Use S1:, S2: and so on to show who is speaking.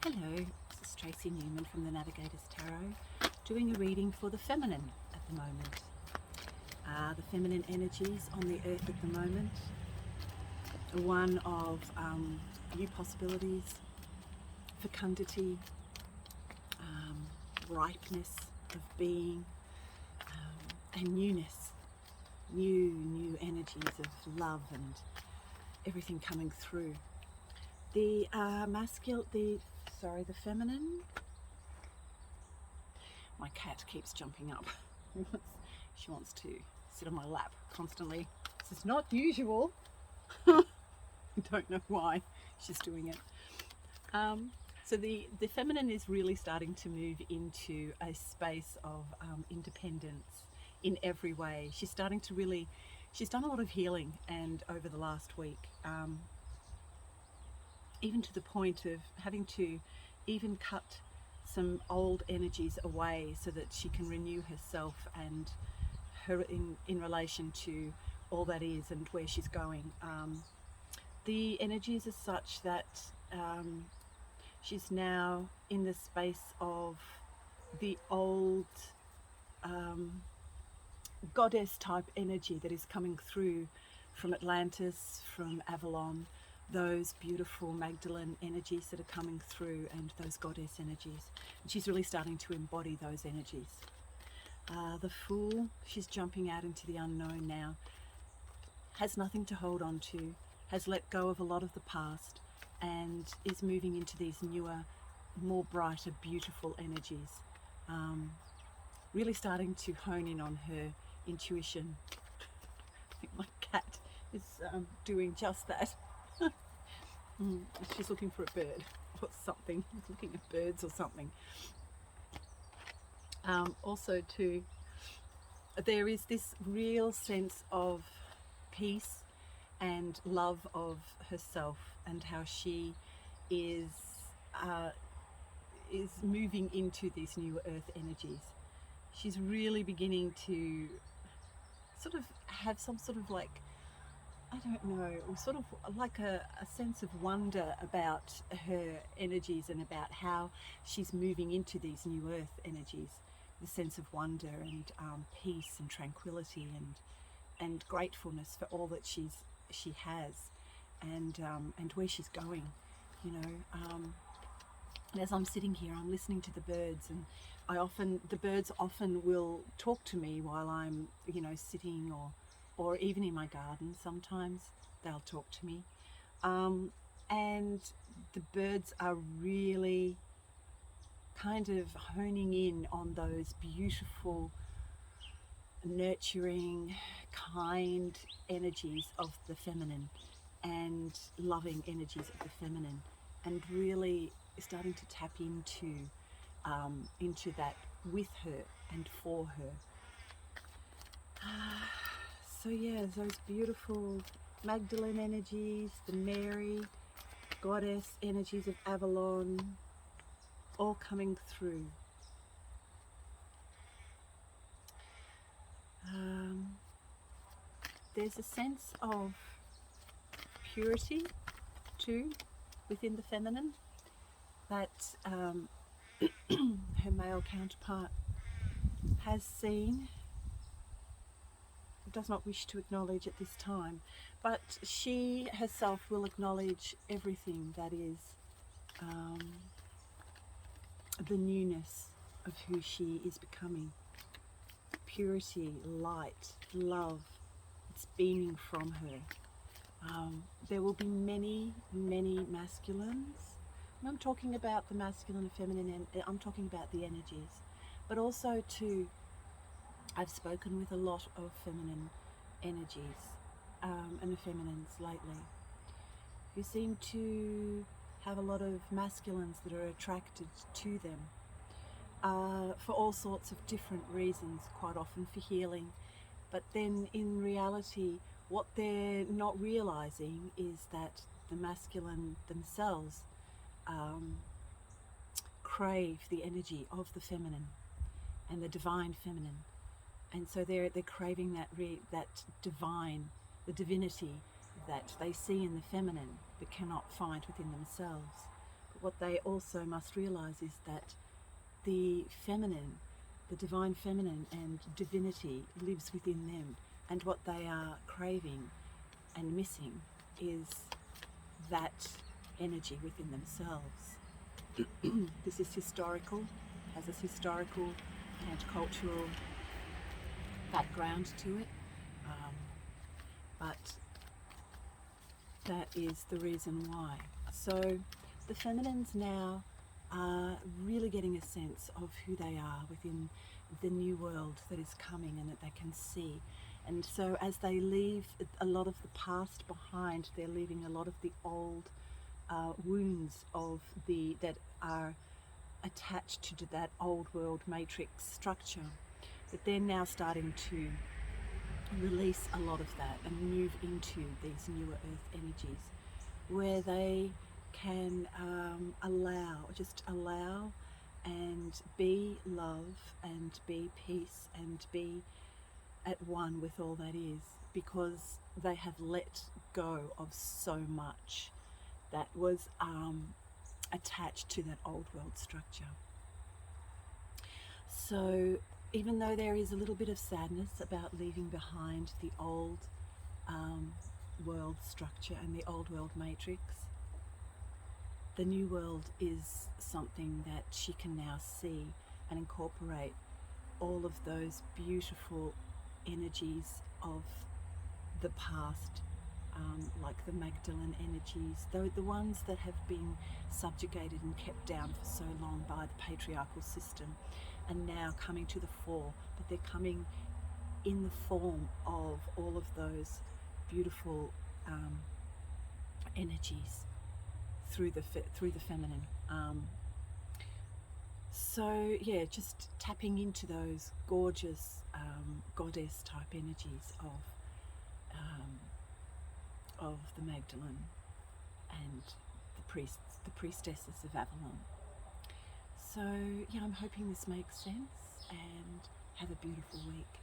S1: Hello, this is Tracy Newman from the Navigator's Tarot, doing a reading for the feminine at the moment. The feminine energies on the earth at the moment, one of new possibilities, fecundity, ripeness of being, and newness, new energies of love and everything coming through. The feminine. My cat keeps jumping up. She wants to sit on my lap constantly. This is not usual. I don't know why she's doing it. So the feminine is really starting to move into a space of independence in every way. She's done a lot of healing, and over the last week, even to the point of having to even cut some old energies away so that she can renew herself and her in relation to all that is and where she's going. The energies are such that she's now in the space of the old goddess type energy that is coming through from Atlantis, from Avalon, those beautiful Magdalene energies that are coming through, and those goddess energies. And she's really starting to embody those energies. The Fool, she's jumping out into the unknown now, has nothing to hold on to, has let go of a lot of the past, and is moving into these newer, more brighter, beautiful energies. Really starting to hone in on her intuition. I think my cat is doing just that. She's looking for a bird or something. She's looking at birds or something. Also too, there is this real sense of peace and love of herself, and how she is moving into these new earth energies. She's really beginning to sort of have some sort of, like, I don't know, sort of like a sense of wonder about her energies and about how she's moving into these new earth energies. The sense of wonder and peace and tranquility and gratefulness for all that she has, and where she's going, you know. And as I'm sitting here, I'm listening to the birds, and the birds often will talk to me while I'm, sitting, or even in my garden. Sometimes they'll talk to me, and the birds are really kind of honing in on those beautiful, nurturing, kind energies of the feminine, and loving energies of the feminine, and really starting to tap into that with her and for her. So yeah, those beautiful Magdalene energies, the Mary, goddess energies of Avalon, all coming through. There's a sense of purity too within the feminine that her male counterpart has seen, does not wish to acknowledge at this time, but she herself will acknowledge everything that is the newness of who she is becoming. Purity, light, love, it's beaming from her. There will be many masculines. And I'm talking about the masculine and feminine, and I'm talking about the energies, but also too, I've spoken with a lot of feminine energies and the feminines lately, who seem to have a lot of masculines that are attracted to them for all sorts of different reasons, quite often for healing. But then in reality, what they're not realizing is that the masculine themselves crave the energy of the feminine and the divine feminine, and so they're craving that divine, the divinity that they see in the feminine but cannot find within themselves. what they also must realize is that the feminine, the divine feminine and divinity lives within them, and what they are craving and missing is that energy within themselves. This is historical, has a historical and cultural background to it, but that is the reason why. So the feminines now are really getting a sense of who they are within the new world that is coming and that they can see. And so as they leave a lot of the past behind, they're leaving a lot of the old wounds of that are attached to that old world matrix structure. But they're now starting to release a lot of that and move into these newer earth energies, where they can allow and be love and be peace and be at one with all that is, because they have let go of so much that was attached to that old world structure. So even though there is a little bit of sadness about leaving behind the old world structure and the old world matrix, the new world is something that she can now see and incorporate all of those beautiful energies of the past, like the Magdalene energies, the ones that have been subjugated and kept down for so long by the patriarchal system, and now coming to the fore, but they're coming in the form of all of those beautiful energies through the feminine. So yeah, just tapping into those gorgeous goddess type energies of the Magdalene and the priestesses of Avalon. So yeah, I'm hoping this makes sense, and have a beautiful week.